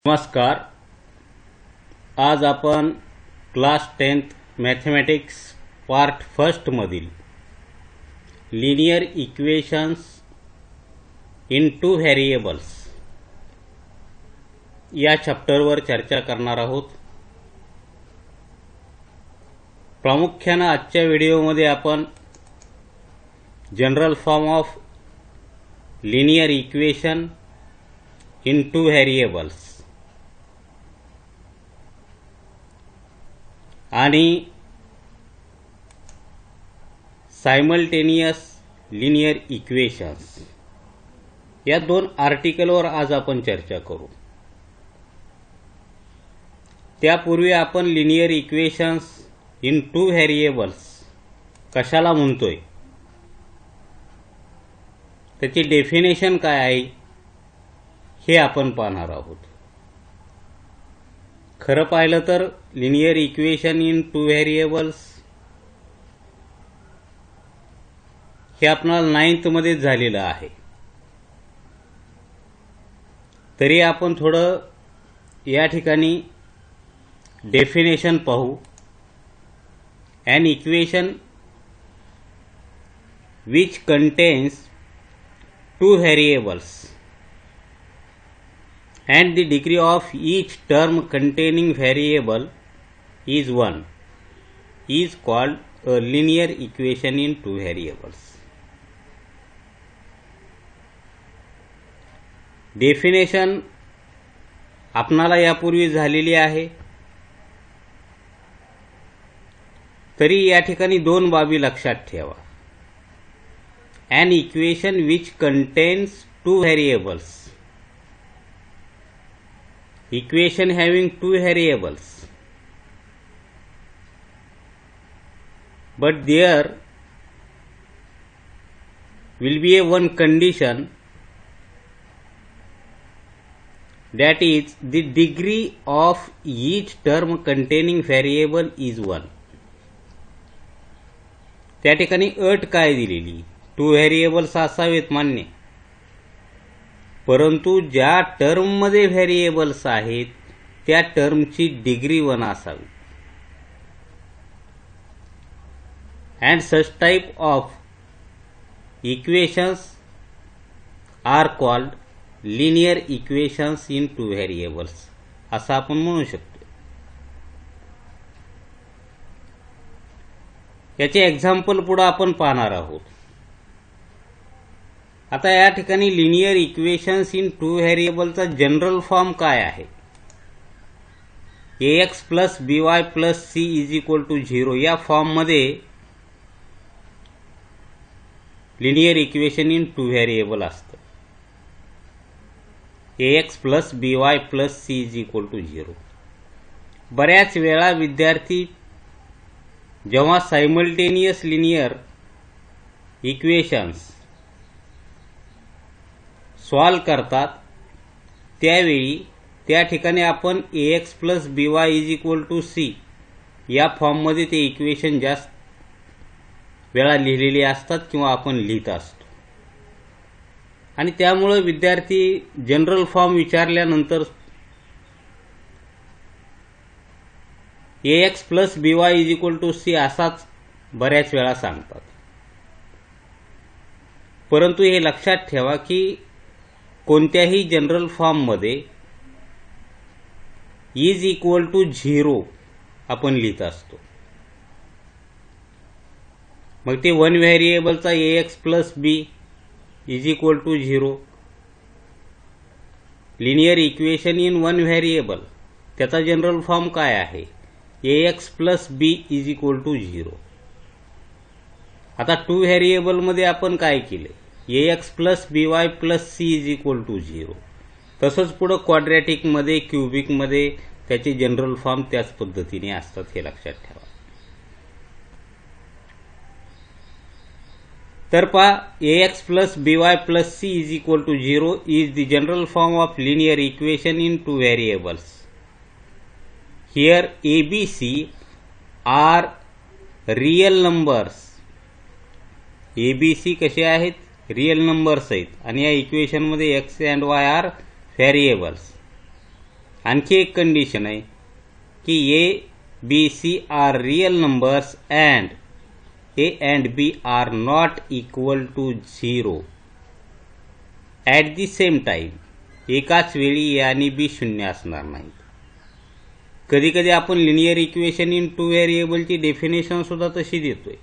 नमस्कार. आज आपण class 10th mathematics part first मधील linear equations in two variables या चॅप्टरवर चर्चा करणार आहोत. प्रामुख्याने आजच्या व्हिडिओमध्ये आपण general form of linear equation in two variables आणि सायमल्टेनियस लिनियर इक्वेशन्स या दोन आर्टिकलवर आज आपण चर्चा करू. त्यापूर्वी आपण linear equations in two variables कशाला म्हणतोय, त्याची डेफिनेशन काय आहे हे आपण पाहणार आहोत. खरं पाहिलं तर linear equation in two variables हे आपणाला 9th मध्ये झालेलं आहे. तरी आपण थोडं या ठिकाणी डेफिनेशन पाहू. an equation which contains two variables and the degree of each term containing variable is 1 is called a linear equation in two variables. Definition आपणाला यापूर्वी झालेली आहे. तरी या ठिकाणी दोन बाबी लक्षात ठेवा. an equation which contains two variables, equation having two variables, but there will be a one condition, that is the degree of each term containing variable is 1. त्या ठिकाणी अट काय दिलेली, टू व्हेरिएबल्स असावेत मान्य, परंतु ज्या टर्ममध्ये व्हेरिएबल्स आहेत त्या टर्मची डिग्री 1 असावी. And such type of equations are called linear equations in two variables असं आपण म्हणू शकतो. याचे एक्झाम्पल पुढे आपण पाहणार आहोत. आता या ठिकाणी लिनियर इक्वेशन्स इन टू व्हेरिएबलचा जनरल फॉर्म काय आहे. ax plus by plus c is equal to 0 या फॉर्ममध्ये linear equation in two variable असतं. ax plus by plus c is equal to 0. बऱ्याच वेळा विद्यार्थी जेव्हा सायमल्टेनियस लिनियर इक्वेशन्स सॉल्व करतात त्यावेळी त्या ठिकाणी आपण ax plus by is equal to c या फॉर्ममध्ये ते इक्वेशन जास्त वेळा लिहिलेले असतात किंवा आपण लिहित असतो. आणि त्यामुळे विद्यार्थी जनरल फॉर्म विचारल्यानंतर ax plus by is equal to c असाच बऱ्याच वेळा सांगतात. परंतु हे लक्षात ठेवा की कोणत्याही जनरल फॉर्ममध्ये इज इक्वल टू 0 आपण लिहित असतो. मग ते वन व्हेरिएबलचा ax plus b is equal to 0, linear equation in one variable त्याचा जनरल फॉर्म काय आहे, ax plus b is equal to 0. आता टू व्हेरिएबलमध्ये आपण काय केले, ax plus by plus c is equal to 0. तसंच पुढे क्वाड्रॅटिकमध्ये क्यूबिकमध्ये त्याचे जनरल फॉर्म त्याच पद्धतीने असतात, हे लक्षात ठेवा. तर पहा, ax plus by plus c is equal to 0 is the general form of linear equation in two variables. Here ABC are real numbers. ABC कसे आहेत, रियल नंबर्स आहेत आणि या इक्वेशन मध्ये x and y are variables. आणखी एक condition आहे की A B C are real numbers and A and B are not equal to 0 at the same time. एकाच वेळी ए आणि बी शून्य असणार नाहीत. कधी कधी आपण लिनियर इक्वेशन इन टू व्हेरिएबलची डेफिनेशन सुद्धा तशी देतोय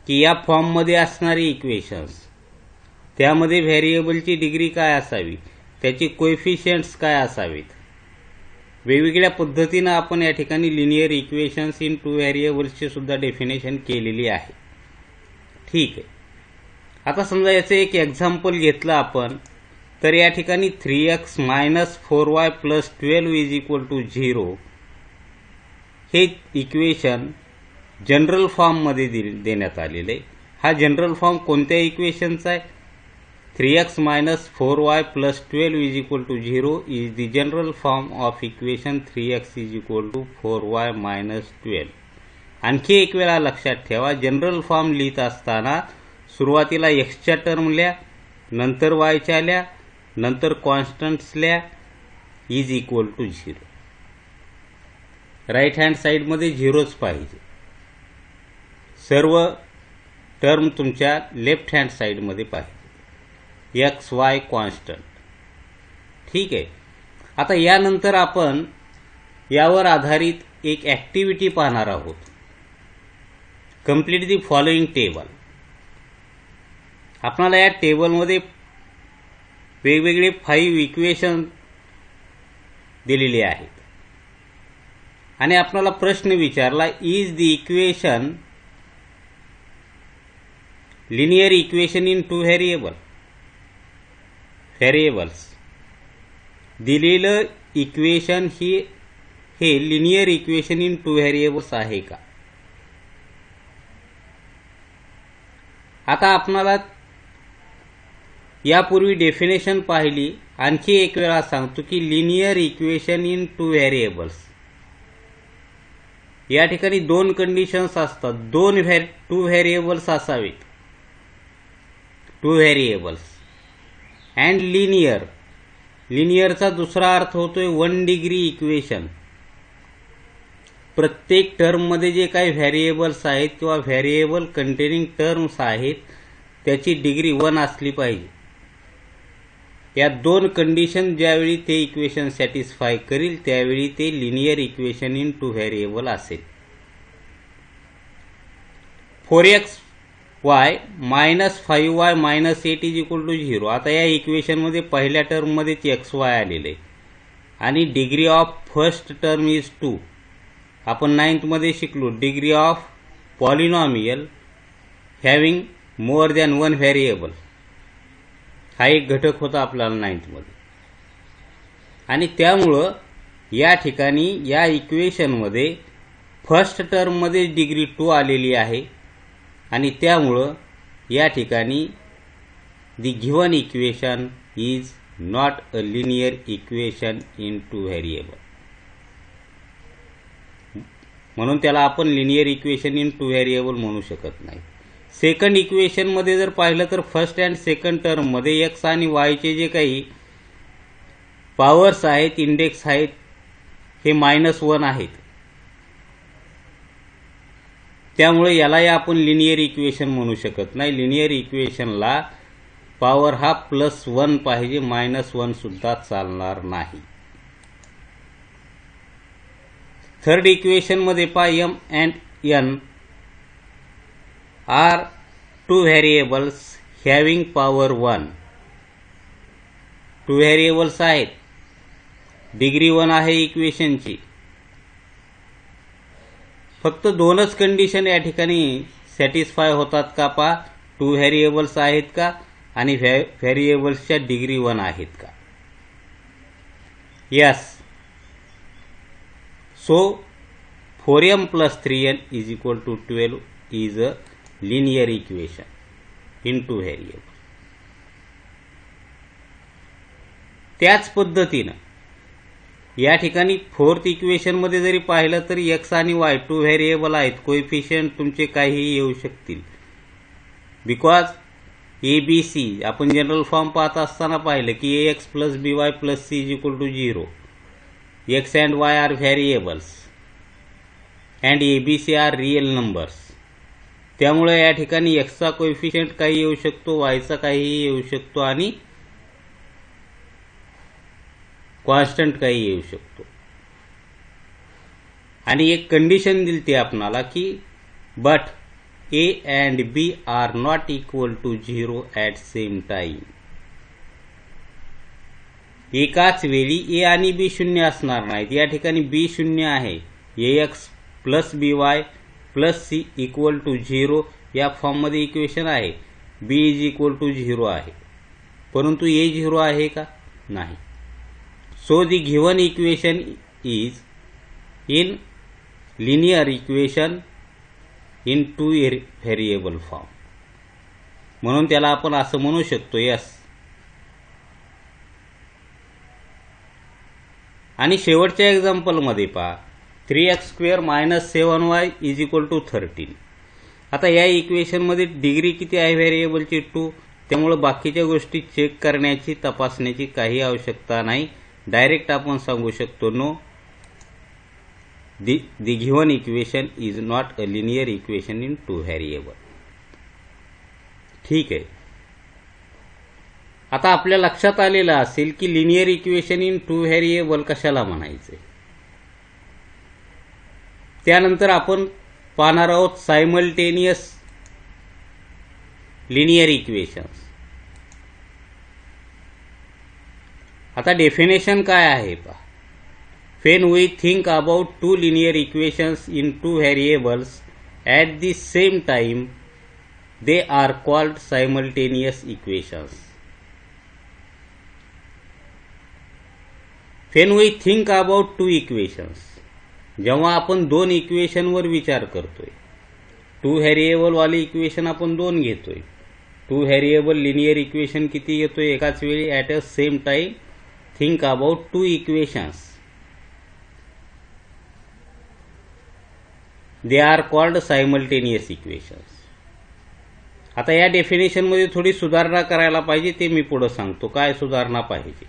की या फॉर्ममध्ये असणारी इक्वेशन्स, त्यामध्ये व्हेरिएबलची डिग्री काय असावी, त्याची कोएफिशियंट्स काय असावेत. वेगवेगळ्या पद्धतीनं आपण या ठिकाणी लिनियर इक्वेशन्स इन टू व्हेरिएबल्सची सुद्धा डेफिनेशन केलेली आहे. ठीक आहे. आता समजा याचं एक एक्झाम्पल घेतलं आपण, तर या ठिकाणी 3x - 4y + 12 = 0 हे इक्वेशन जनरल फॉर्ममध्ये देण्यात आलेलं आहे. हा जनरल फॉर्म कोणत्या इक्वेशनचा आहे? 3x - 4y + 12 = 0 is the general form of equation 3x = 4y - 12. आणखी एक वेळा लक्षात ठेवा, जनरल फॉर्म लिहित असताना सुरुवातीला एक्सच्या टर्म लिहा, नंतर वायच्या लिहा, नंतर कॉन्स्टंट्स लिहा, is equal to 0. Right hand साईडमध्ये 0च पाहिजे. सर्व टर्म तुमच्या लेफ्ट हँड साईडमध्ये पाहिजे. X Y constant. ठीक आहे. आता यानंतर आपण यावर आधारित एक ॲक्टिव्हिटी पाहणार आहोत. Complete the following table. आपल्याला या टेबलमध्ये वेगवेगळे 5 इक्वेशन दिलेले आहेत आणि आपल्याला प्रश्न विचारला, is the equation linear equation in two variables. दिलेलं इक्वेशन हे linear equation in two variables आहे का? आता आपल्याला यापूर्वी डेफिनेशन पाहिली, आणखी एक वेळा सांगतो की linear equation in two variables या ठिकाणी 2 कंडिशन्स असतात. टू व्हेरिएबल्स असावेत, टू व्हेरिएबल्स अँड लिनियर. लिनियरचा दुसरा अर्थ होतोय 1 डिग्री इक्वेशन. प्रत्येक टर्ममध्ये जे काही व्हेरिएबल्स आहेत किंवा व्हेरिएबल कंटेनिंग टर्म्स आहेत त्याची डिग्री 1 असली पाहिजे. या 2 कंडिशन ज्यावेळी ते इक्वेशन सॅटिस्फाय करील त्यावेळी ते linear equation in two variable असेल. 4xy - 5y - 8 = 0. आता या इक्वेशनमध्ये पहिल्या टर्ममध्येच xy आलेले आहे आणि degree of first term is 2. आपण 9th मध्ये शिकलो, degree of polynomial having more than 1 variable हा एक घटक होता आपल्याला 9th मध्ये. आणि त्यामुळं या ठिकाणी या इक्वेशनमध्ये फर्स्ट टर्ममध्ये डिग्री 2 आलेली आहे आणि त्यामुळं या ठिकाणी the given equation is not a linear equation in two variable. म्हणून त्याला आपण linear equation in two variable म्हणू शकत नाही. सेकंड इक्वेशनमध्ये जर पाहिलं तर फर्स्ट अँड सेकंड टर्ममध्ये एक्स आणि वायचे जे काही पॉवर्स आहेत, इंडेक्स आहेत, हे -1 आहेत. त्यामुळे यालाही आपण लिनियर इक्वेशन म्हणू शकत नाही. लिनियर इक्वेशनला पॉवर हा +1 पाहिजे, -1 सुद्धा चालणार नाही. थर्ड इक्वेशनमध्ये m and n are two variables having power 1. Two variables आहेत, डिग्री 1 आहे इक्वेशनची. फक्त 2च कंडिशन या ठिकाणी सॅटिस्फाय होतात का? पहा, टू व्हेरिएबल्स आहेत का आणि व्हेरिएबल्सच्या डिग्री 1 आहेत का? Yes. So 4m + 3n = 12 is a linear equation in two variables. त्याच पद्धतीनं या ठिकाणी 4th इक्वेशनमध्ये जरी पाहिलं तरी x आणि y टू व्हेरिएबल आहेत. कोएफिशियंट तुमचे काहीही येऊ शकतील. बिकॉज ABC आपण जनरल फॉर्म पाहत असताना पाहिलं की ax + by + c = 0. x and y are variables and ABC are real numbers. त्यामुळे या ठिकाणी x चा कोएफिशियंट काही येऊ शकतो, y चा काहीही येऊ शकतो आणि कॉन्स्टंट काही येऊ शकतो. आणि एक कंडिशन दिलती आपणाला की but A and B are not equal to 0 at same time. एकाच वेळी A आणि B शून्य असणार नाहीत. या ठिकाणी B शून्य आहे. ax plus by plus c equal to 0 या फॉर्ममध्ये इक्वेशन आहे. B इज इक्वल टू 0 आहे, परंतु A 0 आहे का? नाही. So the given equation is in linear equation in two variable form. म्हणून त्याला आपण असं म्हणू शकतो यस. आणि शेवटच्या एक्झाम्पलमध्ये पहा 3x² - 7y is equal to 13. आता या इक्वेशनमध्ये डिग्री किती आहे व्हेरिएबलची? 2. त्यामुळे बाकीच्या गोष्टी चेक करण्याची तपासण्याची काही आवश्यकता नाही. डायरेक्ट आपण सांगू शकतो no, the given equation is not a linear equation in two variable. ठीक आहे. आता आपल्या लक्षात आलेलं असेल की linear equation in two variable कशाला म्हणायचे. त्यानंतर आपण पाहणार आहोत सायमल्टेनियस लिनियर इक्वेशन्स. आता डेफिनेशन काय आहे पहा. When we think about two linear equations in two variables at the same time, they are called simultaneous equations. When we think about two equations, जेव्हा आपण दोन इक्वेशनवर विचार करतोय, टू व्हेरिएबल वाली इक्वेशन आपण दोन घेतोय, टू व्हेरिएबल लिनियर इक्वेशन किती घेतोय एकाच वेळी at a same time. Think about two equations, they are called simultaneous equations. आता या डेफिनेशनमध्ये थोडी सुधारणा करायला पाहिजे, ते मी पुढे सांगतो काय सुधारणा पाहिजे.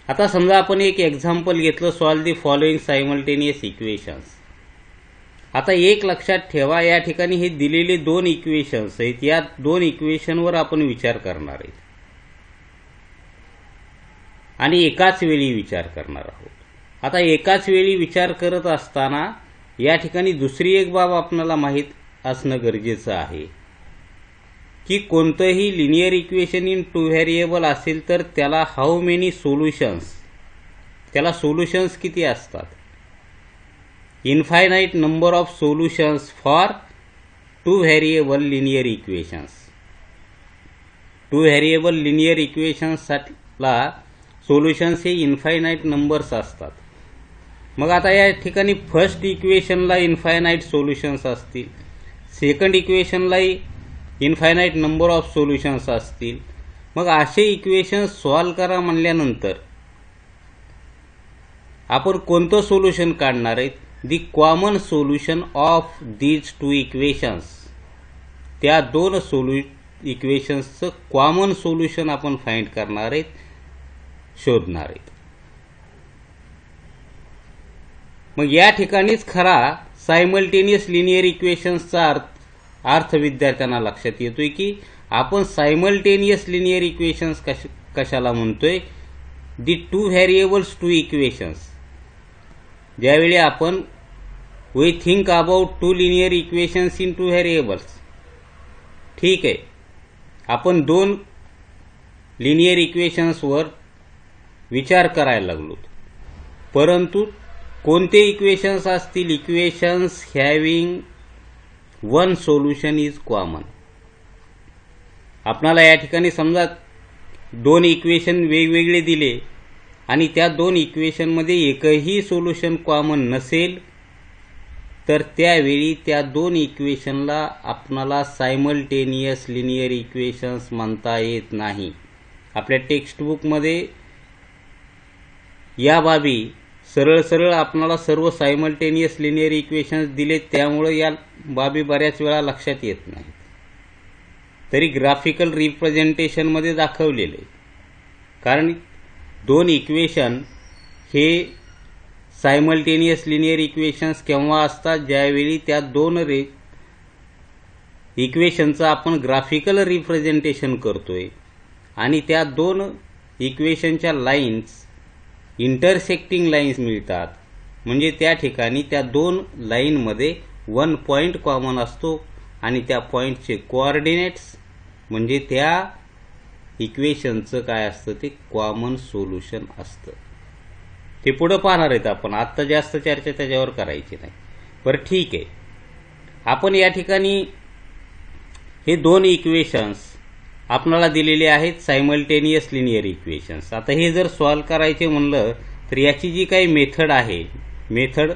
आता समजा आपण एक एक्झाम्पल घेतलं, solve the following simultaneous equations. आता एक लक्षात ठेवा, या ठिकाणी हे दिलेले दोन इक्वेशन्स आहेत, या दोन इक्वेशनवर आपण विचार करणार आहेत आणि एकाच वेळी विचार करणार आहोत. आता एकाच वेळी विचार करत असताना या ठिकाणी दुसरी एक बाब आपल्याला माहीत असणं गरजेचं आहे की कोणतंही linear equation in two variable असेल तर त्याला हाऊ मेनी सोल्युशन्स, त्याला सोल्युशन्स किती असतात. Infinite number of solutions for two variable linear equations. Two variable linear इक्वेशन्सला सोल्युशन्स हे इनफायनाईट नंबर्स असतात. मग आता या ठिकाणी फर्स्ट इक्वेशनला इनफायनाईट सोल्युशन्स असतील, सेकंड इक्वेशनलाही इनफायनाईट नंबर ऑफ सोल्युशन्स असतील. मग असे इक्वेशन्स सॉल्व करा म्हणल्यानंतर आपण कोणतं सोल्युशन काढणार आहेत. The common solution of these to equations. त्या दोन इक्वेशन्सचं कॉमन सोल्युशन आपण फाइंड करणार आहेत, शोधणार आहेत. मग या ठिकाणीच खरा सायमल्टेनियस लिनियर इक्वेशन्सचा अर्थ विद्यार्थ्यांना लक्षात येतोय की आपण सायमल्टेनियस लिनियर इक्वेशन्स कशाला म्हणतोय. The two variables two equations. ज्यावेळी आपण we think about two linear equations in two variables, ठीक आहे, आपण दोन लिनियर इक्वेशन्सवर विचार करायला लागलो, परंतु कोणते इक्वेशन्स असतील. Equations having one solution is common. आपणाला या ठिकाणी समजा दोन इक्वेशन वेगवेगळे दिले आणि त्या दोन इक्वेशनमध्ये एकही सोल्युशन कॉमन नसेल तर त्यावेळी त्या दोन इक्वेशनला आपणाला सायमल्टेनियस लिनियर इक्वेशन्स म्हणता येत नाही. आपल्या टेक्स्टबुकमध्ये या बाबी सरळ सरळ आपणाला सर्व सायमल्टेनियस लिनियर इक्वेशन्स दिले, त्यामुळे या बाबी बऱ्याच वेळा लक्षात येत नाहीत. तरी ग्राफिकल रिप्रेझेंटेशनमध्ये दाखवलेले, कारण दोन इक्वेशन हे सायमल्टेनियस लिनियर इक्वेशन्स केव्हा असतात? ज्यावेळी त्या दोन इक्वेशनचं आपण ग्राफिकल रिप्रेझेंटेशन करतोय आणि त्या दोन इक्वेशनच्या लाईन्स इंटरसेक्टिंग लाईन्स मिळतात, म्हणजे त्या ठिकाणी त्या दोन लाईनमध्ये 1 पॉइंट कॉमन असतो आणि त्या पॉइंटचे कोऑर्डिनेट्स म्हणजे त्या इक्वेशनचं काय असतं ते कॉमन सोल्युशन असतं. ते पुढे पाहणार आहेत आपण, आत्ता जास्त चर्चा त्याच्यावर करायची नाही. बरं ठीक आहे, आपण या ठिकाणी हे दोन इक्वेशन्स आपल्याला दिलेले आहेत सायमल्टेनियस लिनियर इक्वेशन्स. आता हे जर सॉल्व्ह करायचे म्हणलं तर याची जी काही मेथड आहे, method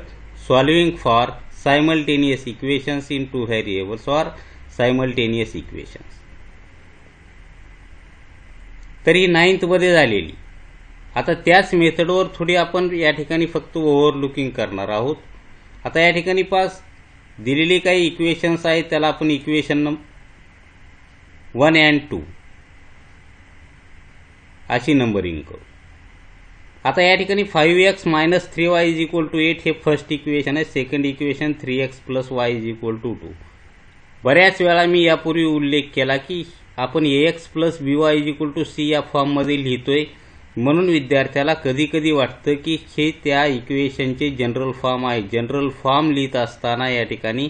solving for simultaneous equations in two variables or simultaneous equations, तर ही 9th मध्ये झालेली. आता त्याच मेथडवर थोडी आपण या ठिकाणी फक्त ओव्हरलुकिंग करणार आहोत. आता या ठिकाणी पास दिलेली काही इक्वेशन्स आहेत, त्याला आपण इक्वेशन 1 and 2 अशी नंबरिंग करू. आता या ठिकाणी 5x - 3y = 8 हे फर्स्ट इक्वेशन आहे. Second equation 3x + y = 2. बऱ्याच वेळा मी यापूर्वी उल्लेख केला की आपण ax + by = c या फॉर्ममध्ये लिहितोय, म्हणून विद्यार्थ्याला कधी कधी वाटतं की हे त्या इक्वेशनचे जनरल फॉर्म आहे. जनरल फॉर्म लिहित असताना या ठिकाणी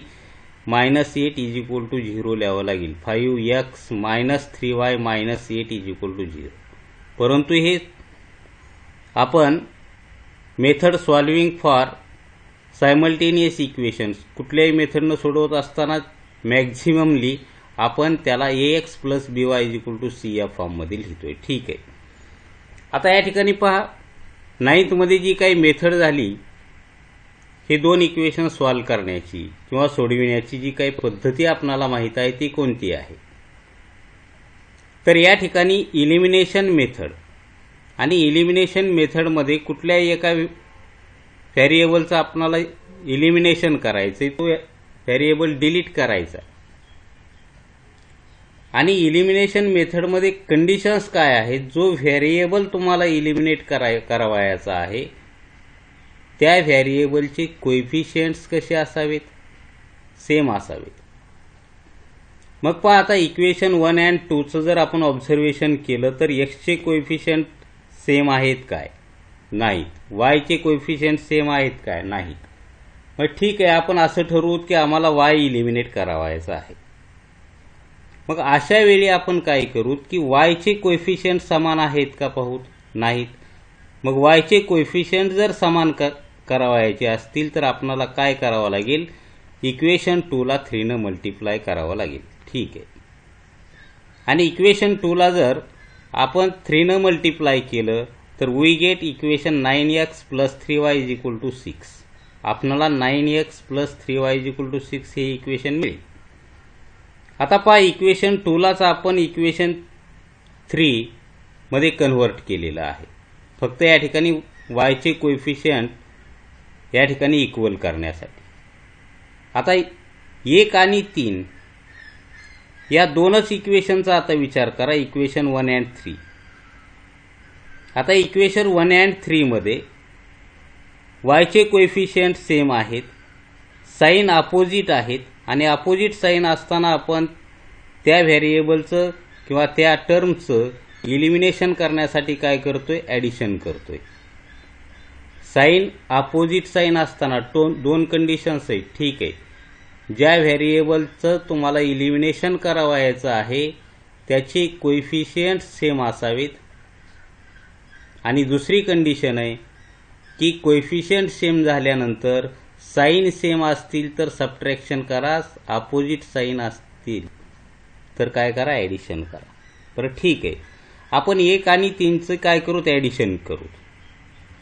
-8 = 0 लिहावं लागेल. 5x - 3y - 8 = 0. परंतु हे आपण method solving for simultaneous equations कुठल्याही मेथडनं सोडवत असताना मॅक्झिममली आपण त्याला ax + by = c या फॉर्ममध्ये लिहितोय. ठीक आहे. आता या ठिकाणी पहा, 9th मध्ये जी काही मेथड झाली, हे दोन इक्वेशन सॉल्व्ह करण्याची किंवा सोडविण्याची जी काही पद्धती आपल्याला माहित आहे ती कोणती आहे? तर या ठिकाणी इलिमिनेशन मेथड, आणि इलिमिनेशन मेथडमध्ये कुठल्याही एका व्हेरिएबलचं आपल्याला इलिमिनेशन करायचं, तो व्हेरिएबल डिलीट करायचा. आणि इलिमिनेशन मेथडमध्ये कंडिशन्स काय आहेत? जो व्हेरिएबल तुम्हाला इलिमिनेट करावायचा आहे त्या व्हेरिएबलचे कोएफिशियंट्स कसे असावेत? सेम असावेत. मग पहा, आता इक्वेशन 1 and 2 जर आपण ऑब्झर्वेशन केलं तर एक्सचे कोएफिशियंट सेम आहेत काय? नाहीत. वायचे कोएफिशियंट सेम आहेत काय? नाहीत. मग ठीक आहे, आपण असं ठरवू की आम्हाला वाय इलिमिनेट करावायचा आहे. मग अशा वेळी आपण काय करू की वायचे कोएफिशियंट समान आहेत का पाहूत? नाहीत. मग वायचे कोएफिशियंट जर समान करावायचे असतील तर आपल्याला काय करावं लागेल? इक्वेशन 2 ला 3 ने मल्टिप्लाय करावं लागेल. ठीक आहे. आणि इक्वेशन 2 ला जर आपण 3 ने मल्टिप्लाय केलं तर we get equation 9x + 3y = 6. आपल्याला 9x + 3y = 6 हे इक्वेशन मिळेल. आता पहा, इक्वेशन 2 लाच आपण इक्वेशन 3 मध्ये कन्व्हर्ट केलेलं आहे, फक्त या ठिकाणी वायचे कोएफिशियंट या ठिकाणी इक्वल करण्यासाठी. आता 1 आणि 3 या दोनच इक्वेशनचा आता विचार करा, इक्वेशन 1 and 3. आता इक्वेशन 1 and 3 मध्ये वायचे कोएफिशियंट सेम आहेत, साइन अपोजिट आहेत, आणि अपोजिट साइन असताना आपण त्या व्हेरिएबलचं किंवा त्या टर्मचं इलिमिनेशन करण्यासाठी काय करतोय? ॲडिशन करतोय. साइन अपोजिट साइन असताना दोन कंडिशन्स आहेत. ठीक आहे. ज्या व्हेरिएबलचं तुम्हाला इलिमिनेशन करावायचं आहे त्याचे कोएफिशियंट सेम असावेत, आणि दुसरी कंडिशन आहे की कोएफिशियंट सेम झाल्यानंतर साइन सेम असतील तर सबट्रॅक्शन करा, अपोजिट साइन असतील तर काय करा? ॲडिशन करा. बरं ठीक आहे, आपण 1 आणि 3चं काय करू? ॲडिशन करू.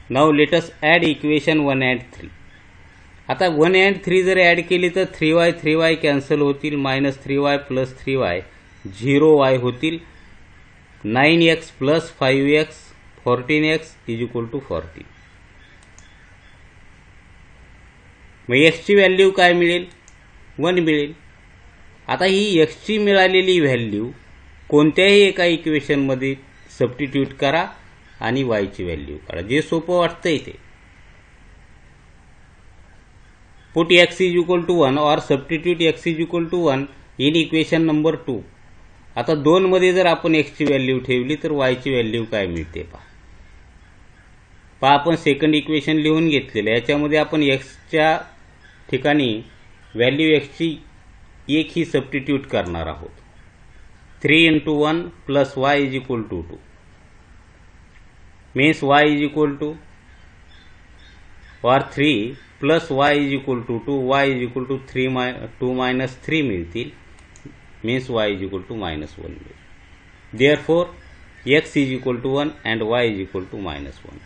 Now let us add equation 1 and 3. आता 1 and 3 जर ॲड केली तर 3y कॅन्सल होतील, -3y + 3y 0y होतील, 9x + 5x 14x = 40. मग एक्सची व्हॅल्यू काय मिळेल? 1 मिळेल. आता ही एक्सची मिळालेली व्हॅल्यू कोणत्याही एका इक्वेशनमध्ये सबस्टिट्यूट करा आणि वायची व्हॅल्यू काढा, जे सोपं वाटतंय ते. Put x is equal to 1 और substitute x is equal to 1 in equation number 2. आता 2 मध्ये जर आपण x ची व्हॅल्यू ठेवली तर y ची व्हॅल्यू काय मिळते पहा आपण सेकंड इक्वेशन लिहून घेतलेले. याच्यामध्ये आपण x च्या ठिकाणी व्हॅल्यू x ची 1 ही सबस्टिट्यूट करणार आहोत. 3 into 1 plus y is equal to 2 means y is equal to or 3 plus y is equal to 2, y is equal to 2 minus 3 मिळतील means y is equal to minus 1 मिळेल. Therefore x is equal to 1 and y is equal to minus 1.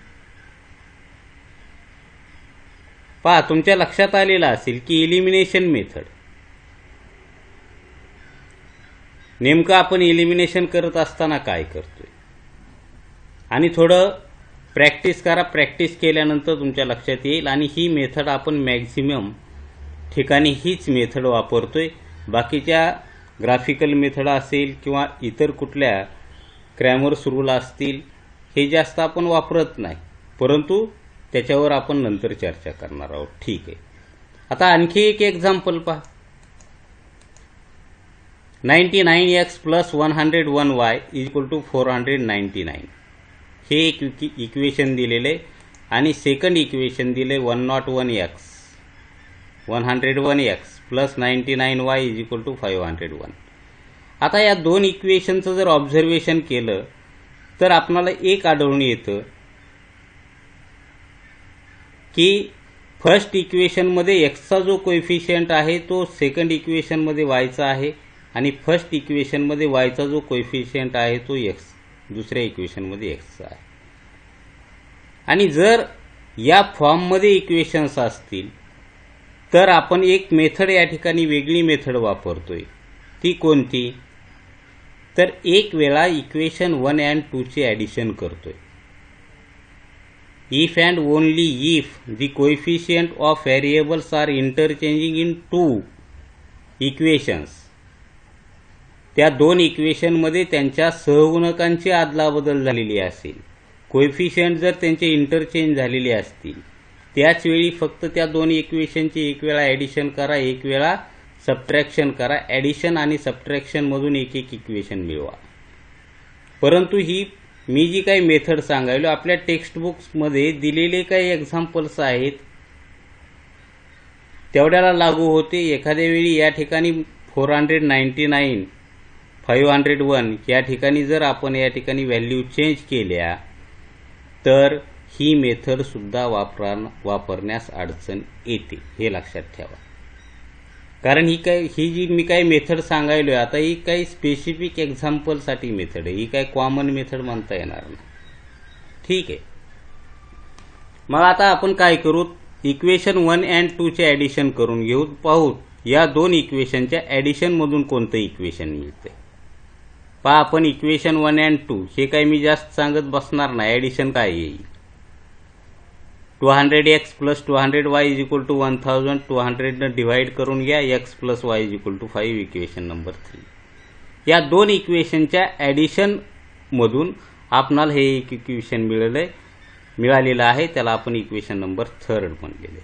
पहा तुमच्या लक्षात आलेलं असेल की elimination method नेमकं आपण एलिमिनेशन करत असताना काय करतोय आणि थोडं प्रॅक्टिस करा. प्रॅक्टिस केल्यानंतर तुमच्या लक्षात येईल. आणि ही मेथड आपण मॅक्झिमम ठिकाणी हीच मेथड वापरतोय. बाकीच्या ग्राफिकल मेथड असेल किंवा इतर कुठल्या क्रॅमर्स रूल असतील हे जास्त आपण वापरत नाही, परंतु त्याच्यावर आपण नंतर चर्चा करणार आहोत. ठीक आहे. आता आणखी एक एक्झाम्पल पहा. 99x plus 101y is equal to 499 हे एक इक्वेशन दिलेले आणि सेकंड इक्वेशन दिले 101x plus 99y is equal to 501. आता या दोन इक्वेशनचं जर ऑब्झर्वेशन केलं तर आपल्याला एक आढळून येतं की फर्स्ट इक्वेशनमध्ये एक्सचा जो कोएफिशियंट आहे तो सेकंड इक्वेशनमध्ये वायचा आहे आणि फर्स्ट इक्वेशनमध्ये वायचा जो कोएफिशियंट आहे तो एक्स दुसऱ्या इक्वेशनमध्ये एक्सचा आहे. आणि जर या फॉर्ममध्ये इक्वेशन्स असतील तर आपण एक मेथड या ठिकाणी वेगळी मेथड वापरतोय. ती कोणती? तर एक वेळा इक्वेशन 1 and 2 चे ॲडिशन करतोय. If and only if the coefficient of variables are interchanging in 2 equations, त्या दोन इक्वेशनमध्ये त्यांच्या सहगुणकांची अदलाबदल झालेली असेल, कोएफिशियंट जर त्यांचे इंटरचेंज झालेले असतील, त्याच वेळी फक्त त्या दोन इक्वेशनची एक वेळा ॲडिशन करा, एक वेळा सबट्रॅक्शन करा. ॲडिशन आणि सबट्रॅक्शनमधून एक एक इक्वेशन मिळवा. परंतु ही मी जी काही मेथड सांगायलो आपल्या टेक्स्ट बुक्समध्ये दिलेले काही एक्झाम्पल्स आहेत तेवढ्याला लागू होते. एखाद्या वेळी या ठिकाणी 499 501 या ठिकाणी जर आपण या ठिकाणी व्हॅल्यू चेंज केल्या तर ही मेथड सुद्धा वापरण्यास अडचण येते, हे लक्षात ठेवा. कारण ही जी मी काही मेथड सांगायलोय आता ही काही स्पेसिफिक एक्झाम्पलसाठी मेथड आहे, ही काही कॉमन मेथड म्हणता येणार नाही. ठीक आहे. मग आता आपण काय करू, इक्वेशन 1 and 2 चे ॲडिशन करून घेऊ. पाहू या दोन इक्वेशनच्या ॲडिशनमधून कोणतं इक्वेशन मिळते. पहा आपण इक्वेशन 1 and 2 हे काही मी जास्त सांगत बसणार नाही. ॲडिशन काय येईल, 200x plus 200y is equal to 1000. 200 ने डिवाइड करून घ्या, x plus y is equal to 5 equation number 3. या दोन इक्वेशनच्या ॲडिशन मधून आपणाला हे एक इक्वेशन मिळालेलं आहे, त्याला आपण इक्वेशन नंबर 3 म्हणलेले,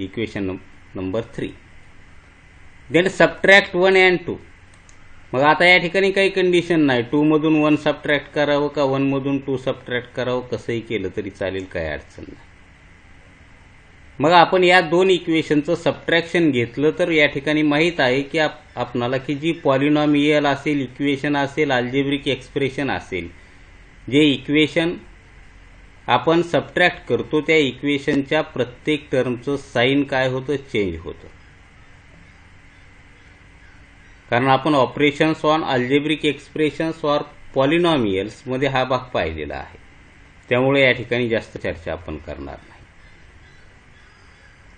equation number 3. Then subtract 1 and 2. मग आता या ठिकाणी काही कंडिशन नाही, 2 मधून 1 सबट्रॅक्ट करावं का 1 मधून 2 सबट्रॅक्ट करावं, कसंही केलं तरी चालेल, काही अडचण नाही. मग आपण या दोन इक्वेशनचं सबट्रॅक्शन घेतलं तर या ठिकाणी माहीत आहे की आपणाला की जी पॉलिनॉमियल असेल, इक्वेशन असेल, अल्जेब्रिक एक्सप्रेशन असेल, जे इक्वेशन आपण सबट्रॅक्ट करतो त्या इक्वेशनच्या प्रत्येक टर्मचं साइन काय होतं, चेंज होतं. कारण आपण operations on algebraic expressions or polynomials मध्ये हा भाग पाहिलेला आहे, त्यामुळे या ठिकाणी जास्त चर्चा आपण करणार नाही.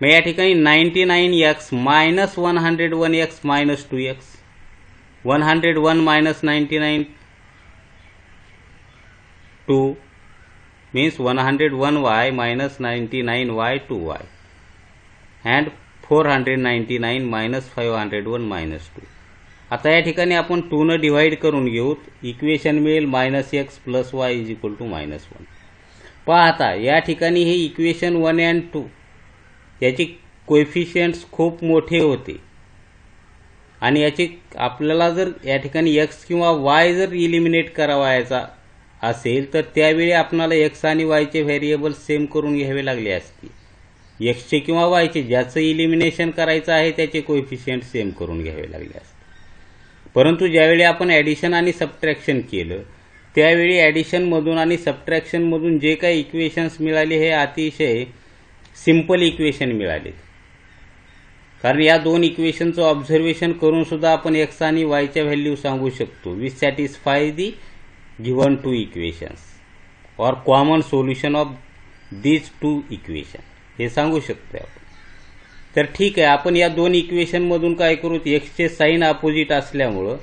मग या ठिकाणी 99x minus 101x minus 2x, 101 minus 99 2 means 101y minus 99y 2y and 499 minus 501 minus 2. आता या ठिकाणी आपण 2 ने डिवाइड करून घेऊ, इक्वेशन मिळेल -x plus y is equal to -1. पहा आता या ठिकाणी हे इक्वेशन 1 and 2 याची कोएफिशियंट्स खूप मोठे होते आणि याची आपल्याला जर या ठिकाणी एक्स किंवा वाय जर इलिमिनेट करावायचा असेल तर त्यावेळी आपल्याला एक्स आणि वायचे व्हेरिएबल सेम करून घ्यावे लागले असते। एक्सचे किंवा वायचे ज्याचं इलिमिनेशन करायचं आहे त्याचे कोएफिशियंट सेम करून घ्यावे लागले असते। परंतु ज्यावेळी आपण ॲडिशन आणि सबट्रॅक्शन केलं त्यावेळी ॲडिशनमधून आणि सबट्रॅक्शनमधून जे काही इक्वेशन्स मिळाले हे अतिशय सिंपल इक्वेशन मिळाले, कारण या दोन इक्वेशनचं ऑब्झर्वेशन करून सुद्धा आपण एक्स आणि वायच्या व्हॅल्यू सांगू शकतो। We satisfy the given two equations और common solution of these two equation हे सांगू शकतो आपण। तर ठीक आहे, आपण या दोन इक्वेशनमधून काय करू, एक्सचे साईन अपोजिट असल्यामुळं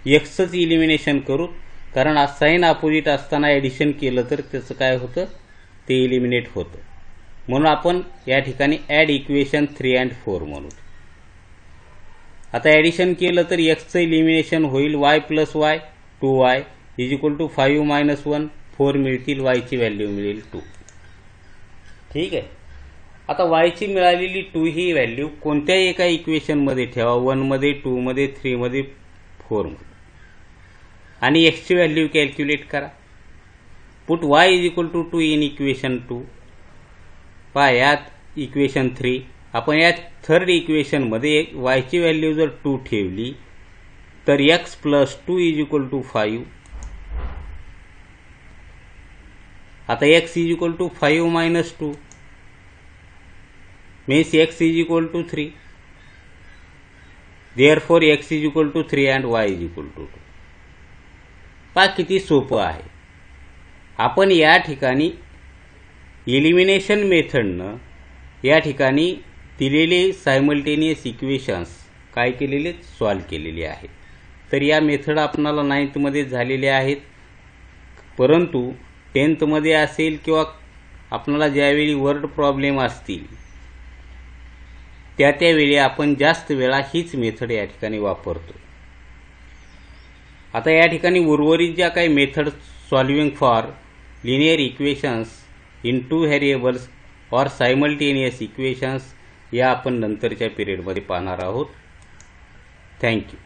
एक्सचंच इलिमिनेशन करू, कारण साईन अपोजिट असताना ॲडिशन केलं तर त्याचं काय होतं, ते इलिमिनेट होतं। म्हणून आपण या ठिकाणी ॲड इक्वेशन 3 and 4 म्हणू। आता ॲडिशन केलं तर एक्सचं इलिमिनेशन होईल y + y 2y = 5 - 1 4 मिळतील, वायची व्हॅल्यू मिळेल 2। ठीक आहे, आता वायची मिळालेली 2 ही व्हॅल्यू कोणत्याही एका इक्वेशनमध्ये ठेवा, 1 मध्ये 2 मध्ये 3 मध्ये 4 मध्ये, आणि एक्सची व्हॅल्यू कॅल्क्युलेट करा। Put y = 2 in equation 2। पहा यात इक्वेशन 3 आपण या थर्ड इक्वेशनमध्ये वायची व्हॅल्यू जर 2 ठेवली तर x + 2 = 5। आता x = 5 - 2 means x = 3, therefore x = 3 and y = 2। पहा किती सोपं आहे। आपण या ठिकाणी इलिमिनेशन मेथडनं या ठिकाणी दिलेले सायमल्टेनियस इक्वेशन्स काय केलेले, सॉल्व केलेले आहेत। तर या मेथड आपणाला 9th मध्ये झालेले आहेत, परंतु 10th मध्ये असेल किंवा आपणाला ज्यावेळी वर्ड प्रॉब्लेम असतील त्यावेळी आपण जास्त वेळा हीच मेथड या ठिकाणी वापरतो। आता या ठिकाणी उर्वरित ज्या काही method solving for linear equations in 2 variables और सायमल्टेनियस इक्वेशन्स या आपण नंतरच्या पिरियडमध्ये पाहणार आहोत। थँक्यू।